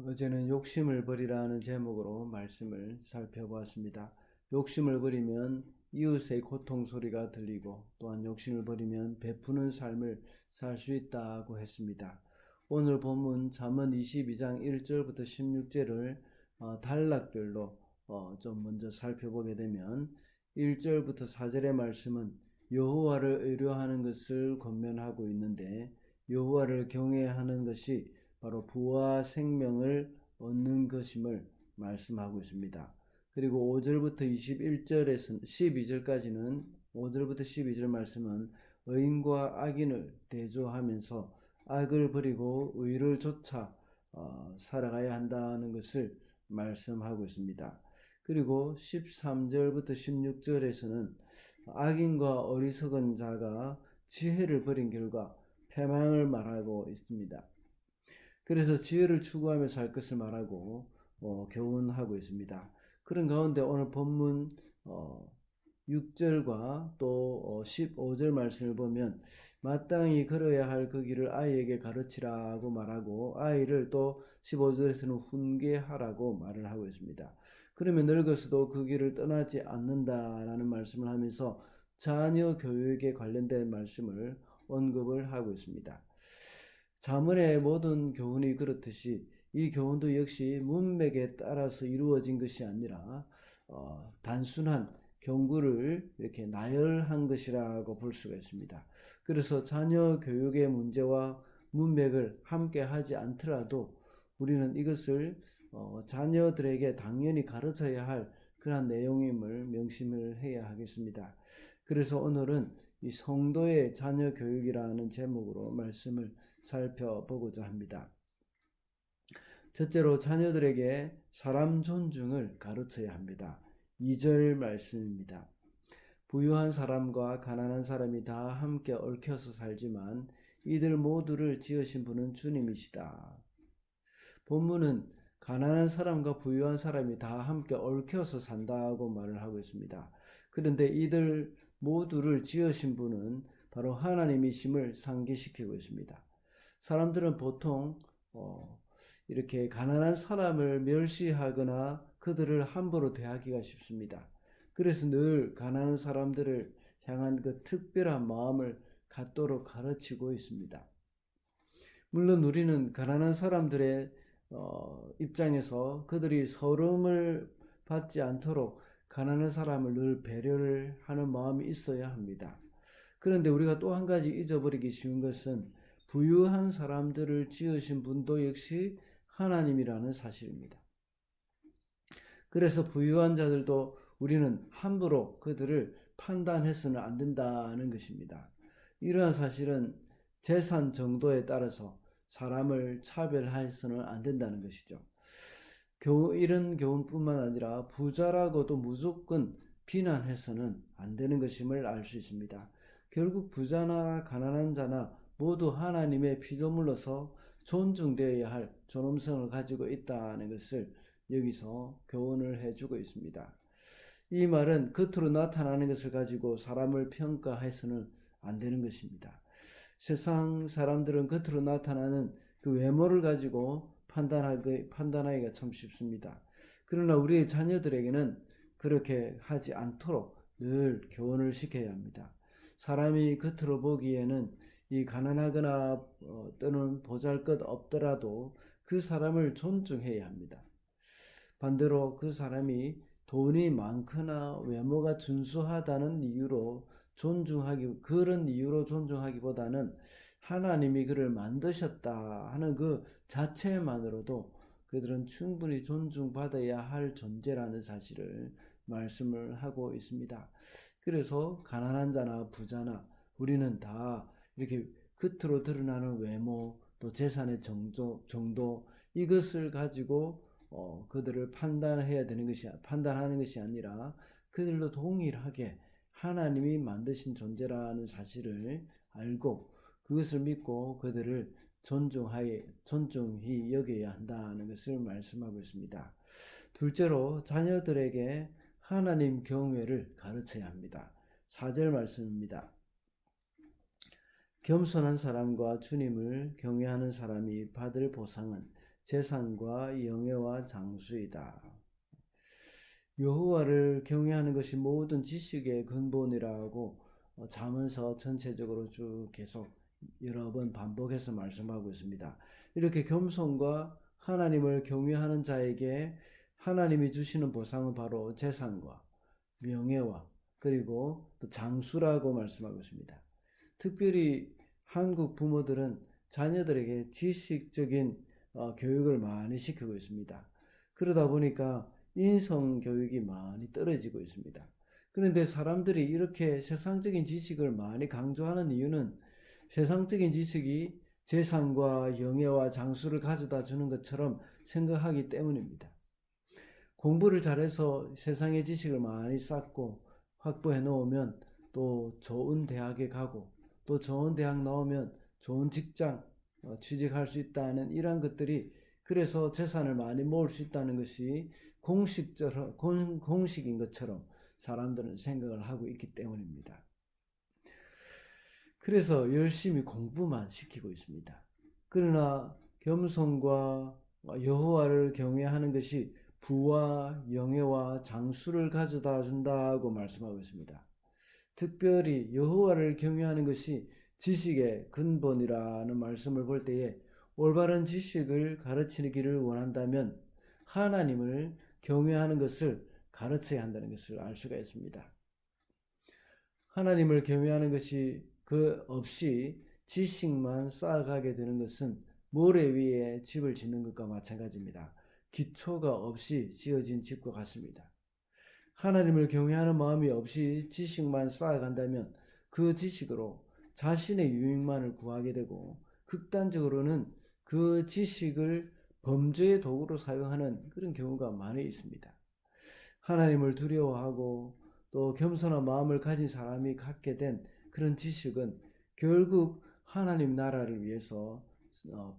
어제는 욕심을 버리라는 제목으로 말씀을 살펴보았습니다. 욕심을 버리면 이웃의 고통 소리가 들리고 또한 욕심을 버리면 베푸는 삶을 살 수 있다고 했습니다. 오늘 본문 잠언 22장 1절부터 16절을 단락별로 좀 먼저 살펴보게 되면 1절부터 4절의 말씀은 여호와를 의뢰하는 것을 권면하고 있는데 여호와를 경외하는 것이 바로 부와 생명을 얻는 것임을 말씀하고 있습니다. 그리고 5절부터 21절에서 12절까지는 5절부터 12절 말씀은 의인과 악인을 대조하면서 악을 버리고 의를 쫓아 살아가야 한다는 것을 말씀하고 있습니다. 그리고 13절부터 16절에서는 악인과 어리석은 자가 지혜를 버린 결과 패망을 말하고 있습니다. 그래서 지혜를 추구하며 살 것을 말하고 교훈하고 있습니다. 그런 가운데 오늘 본문 6절과 또 15절 말씀을 보면 마땅히 걸어야 할 그 길을 아이에게 가르치라고 말하고 아이를 또 15절에서는 훈계하라고 말을 하고 있습니다. 그러면 늙어서도 그 길을 떠나지 않는다라는 말씀을 하면서 자녀 교육에 관련된 말씀을 언급을 하고 있습니다. 잠언의 모든 교훈이 그렇듯이 이 교훈도 역시 문맥에 따라서 이루어진 것이 아니라 단순한 경구를 이렇게 나열한 것이라고 볼 수가 있습니다. 그래서 자녀 교육의 문제와 문맥을 함께 하지 않더라도 우리는 이것을 자녀들에게 당연히 가르쳐야 할 그런 내용임을 명심을 해야 하겠습니다. 그래서 오늘은 이 성도의 자녀 교육이라는 제목으로 말씀을 살펴보고자 합니다. 첫째로 자녀들에게 사람 존중을 가르쳐야 합니다. 2절 말씀입니다. 부유한 사람과 가난한 사람이 다 함께 얽혀서 살지만 이들 모두를 지으신 분은 주님이시다. 본문은 가난한 사람과 부유한 사람이 다 함께 얽혀서 산다고 말을 하고 있습니다. 그런데 이들 모두를 지으신 분은 바로 하나님이심을 상기시키고 있습니다. 사람들은 보통 이렇게 가난한 사람을 멸시하거나 그들을 함부로 대하기가 쉽습니다. 그래서 늘 가난한 사람들을 향한 그 특별한 마음을 갖도록 가르치고 있습니다. 물론 우리는 가난한 사람들의 입장에서 그들이 서름을 받지 않도록 가난한 사람을 늘 배려를 하는 마음이 있어야 합니다. 그런데 우리가 또 한 가지 잊어버리기 쉬운 것은 부유한 사람들을 지으신 분도 역시 하나님이라는 사실입니다. 그래서 부유한 자들도 우리는 함부로 그들을 판단해서는 안 된다는 것입니다. 이러한 사실은 재산 정도에 따라서 사람을 차별해서는 안 된다는 것이죠. 이런 교훈뿐만 아니라 부자라고도 무조건 비난해서는 안 되는 것임을 알 수 있습니다. 결국 부자나 가난한 자나 모두 하나님의 피조물로서 존중되어야 할 존엄성을 가지고 있다는 것을 여기서 교훈을 해주고 있습니다. 이 말은 겉으로 나타나는 것을 가지고 사람을 평가해서는 안 되는 것입니다. 세상 사람들은 겉으로 나타나는 그 외모를 가지고 판단하기가 참 쉽습니다. 그러나 우리의 자녀들에게는 그렇게 하지 않도록 늘 교훈을 시켜야 합니다. 사람이 겉으로 보기에는 이 가난하거나 또는 보잘것 없더라도 그 사람을 존중해야 합니다. 반대로 그 사람이 돈이 많거나 외모가 준수하다는 이유로 그런 이유로 존중하기보다는 하나님이 그를 만드셨다 하는 그 자체만으로도 그들은 충분히 존중받아야 할 존재라는 사실을 말씀을 하고 있습니다. 그래서 가난한 자나 부자나 우리는 다 이렇게 겉으로 드러나는 외모 또 재산의 정도 이것을 가지고 그들을 판단하는 것이 아니라 그들도 동일하게 하나님이 만드신 존재라는 사실을 알고 그것을 믿고 그들을 존중히 여겨야 한다는 것을 말씀하고 있습니다. 둘째로 자녀들에게 하나님 경외를 가르쳐야 합니다. 4절 말씀입니다. 겸손한 사람과 주님을 경외하는 사람이 받을 보상은 재산과 영예와 장수이다. 여호와를 경외하는 것이 모든 지식의 근본이라고 잠언서 전체적으로 쭉 계속 여러 번 반복해서 말씀하고 있습니다. 이렇게 겸손과 하나님을 경외하는 자에게 하나님이 주시는 보상은 바로 재산과 명예와 그리고 또 장수라고 말씀하고 있습니다. 특별히 한국 부모들은 자녀들에게 지식적인 교육을 많이 시키고 있습니다. 그러다 보니까 인성 교육이 많이 떨어지고 있습니다. 그런데 사람들이 이렇게 세상적인 지식을 많이 강조하는 이유는 세상적인 지식이 재산과 영예와 장수를 가져다 주는 것처럼 생각하기 때문입니다. 공부를 잘해서 세상의 지식을 많이 쌓고 확보해 놓으면 또 좋은 대학에 가고 또 좋은 대학 나오면 좋은 직장 취직할 수 있다는 이러한 것들이 그래서 재산을 많이 모을 수 있다는 것이 공식인 것처럼 사람들은 생각을 하고 있기 때문입니다. 그래서 열심히 공부만 시키고 있습니다. 그러나 겸손과 여호와를 경외하는 것이 부와 영예와 장수를 가져다 준다고 말씀하고 있습니다. 특별히 여호와를 경외하는 것이 지식의 근본이라는 말씀을 볼 때에 올바른 지식을 가르치기를 원한다면 하나님을 경외하는 것을 가르쳐야 한다는 것을 알 수가 있습니다. 하나님을 경외하는 것이 없이 지식만 쌓아가게 되는 것은 모래 위에 집을 짓는 것과 마찬가지입니다. 기초가 없이 지어진 집과 같습니다. 하나님을 경외하는 마음이 없이 지식만 쌓아간다면 그 지식으로 자신의 유익만을 구하게 되고 극단적으로는 그 지식을 범죄의 도구로 사용하는 그런 경우가 많이 있습니다. 하나님을 두려워하고 또 겸손한 마음을 가진 사람이 갖게 된 그런 지식은 결국 하나님 나라를 위해서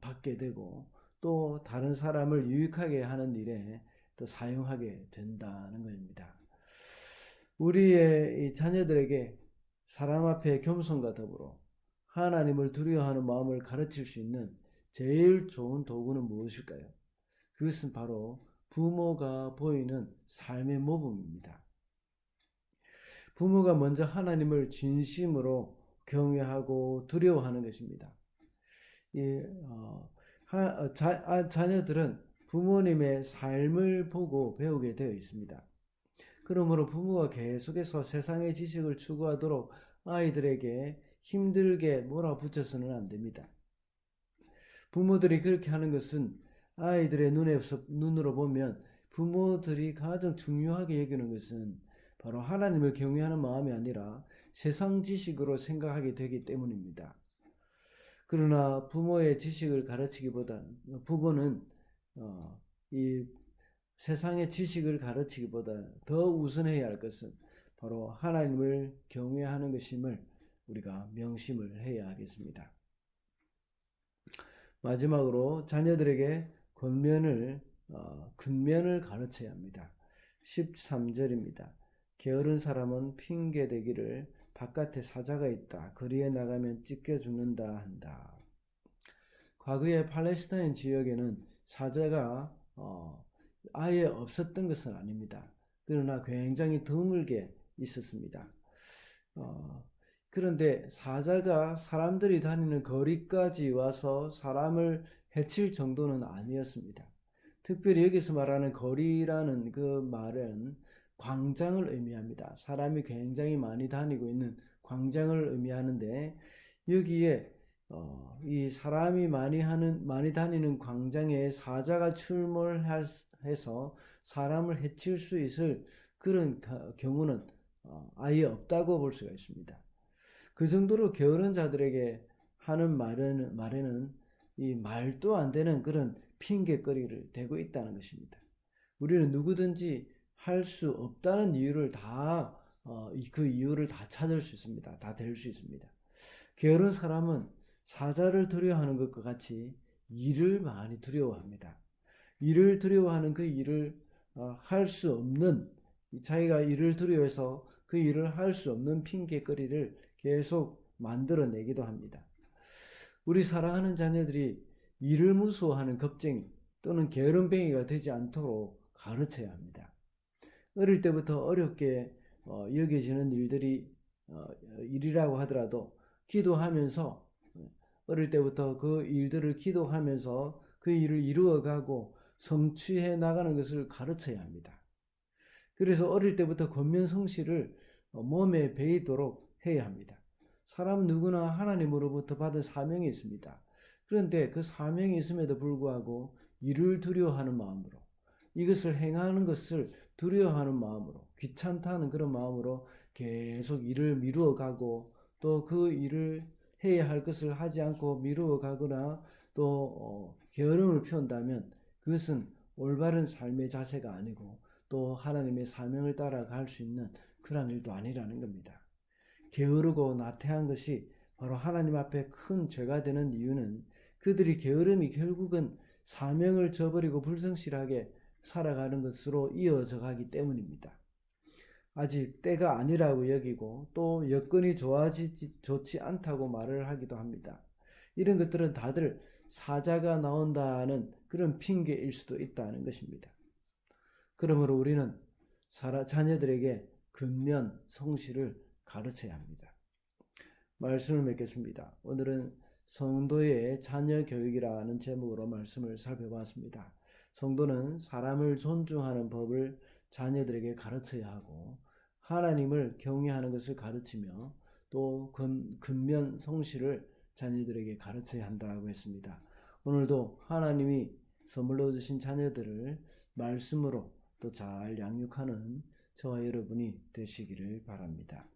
받게 되고 또 다른 사람을 유익하게 하는 일에 또 사용하게 된다는 것입니다. 우리의 자녀들에게 사람 앞에 겸손과 더불어 하나님을 두려워하는 마음을 가르칠 수 있는 제일 좋은 도구는 무엇일까요? 그것은 바로 부모가 보이는 삶의 모범입니다. 부모가 먼저 하나님을 진심으로 경외하고 두려워하는 것입니다. 자녀들은 부모님의 삶을 보고 배우게 되어 있습니다. 그러므로 부모가 계속해서 세상의 지식을 추구하도록 아이들에게 힘들게 몰아붙여서는 안 됩니다. 부모들이 그렇게 하는 것은 아이들의 눈으로 보면 부모들이 가장 중요하게 여기는 것은 바로 하나님을 경외하는 마음이 아니라 세상 지식으로 생각하게 되기 때문입니다. 그러나 부모의 지식을 가르치기보다는 부모는 이 세상의 지식을 가르치기보다 더 우선해야 할 것은 바로 하나님을 경외하는 것임을 우리가 명심을 해야 하겠습니다. 마지막으로 자녀들에게 근면을 가르쳐야 합니다. 13절입니다. 게으른 사람은 핑계대기를 바깥에 사자가 있다. 거리에 나가면 찢겨 죽는다 한다. 과거의 팔레스타인 지역에는 사자가 아예 없었던 것은 아닙니다. 그러나 굉장히 드물게 있었습니다. 그런데 사자가 사람들이 다니는 거리까지 와서 사람을 해칠 정도는 아니었습니다. 특별히 여기서 말하는 거리라는 그 말은 광장을 의미합니다. 사람이 굉장히 많이 다니고 있는 광장을 의미하는데 여기에 이 사람이 많이 다니는 광장에 사자가 출몰해서 사람을 해칠 수 있을 그런 경우는 아예 없다고 볼 수가 있습니다. 그 정도로 게으른 자들에게 하는 말에는 이 말도 안 되는 그런 핑계거리를 대고 있다는 것입니다. 우리는 누구든지 할 수 없다는 이유를 그 이유를 다 찾을 수 있습니다. 다 될 수 있습니다. 게으른 사람은 사자를 두려워하는 것과 같이 일을 많이 두려워합니다. 일을 두려워하는 그 일을 할 수 없는 자기가 일을 두려워해서 그 일을 할 수 없는 핑계거리를 계속 만들어내기도 합니다. 우리 사랑하는 자녀들이 일을 무서워하는 겁쟁이 또는 게으름뱅이가 되지 않도록 가르쳐야 합니다. 어릴 때부터 어렵게 여겨지는 일이라고 하더라도 기도하면서, 어릴 때부터 그 일들을 기도하면서 그 일을 이루어가고 성취해 나가는 것을 가르쳐야 합니다. 그래서 어릴 때부터 권면성실을 몸에 배이도록 해야 합니다. 사람 누구나 하나님으로부터 받은 사명이 있습니다. 그런데 그 사명이 있음에도 불구하고 일을 두려워하는 마음으로, 이것을 행하는 것을 두려워하는 마음으로, 귀찮다는 그런 마음으로 계속 일을 미루어가고, 또 그 일을 해야 할 것을 하지 않고 미루어가거나 또 게으름을 피운다면 그것은 올바른 삶의 자세가 아니고 또 하나님의 사명을 따라갈 수 있는 그런 일도 아니라는 겁니다. 게으르고 나태한 것이 바로 하나님 앞에 큰 죄가 되는 이유는 그들이 게으름이 결국은 사명을 저버리고 불성실하게 살아가는 것으로 이어져 가기 때문입니다. 아직 때가 아니라고 여기고 또 여건이 좋지 않다고 말을 하기도 합니다. 이런 것들은 다들 사자가 나온다는 그런 핑계일 수도 있다는 것입니다. 그러므로 우리는 자녀들에게 근면, 성실을 가르쳐야 합니다. 말씀을 맺겠습니다. 오늘은 성도의 자녀 교육이라는 제목으로 말씀을 살펴봤습니다. 성도는 사람을 존중하는 법을 자녀들에게 가르쳐야 하고 하나님을 경외하는 것을 가르치며 또 근면, 성실을 자녀들에게 가르쳐야 한다고 했습니다. 오늘도 하나님이 선물로 주신 자녀들을 말씀으로 또 잘 양육하는 저와 여러분이 되시기를 바랍니다.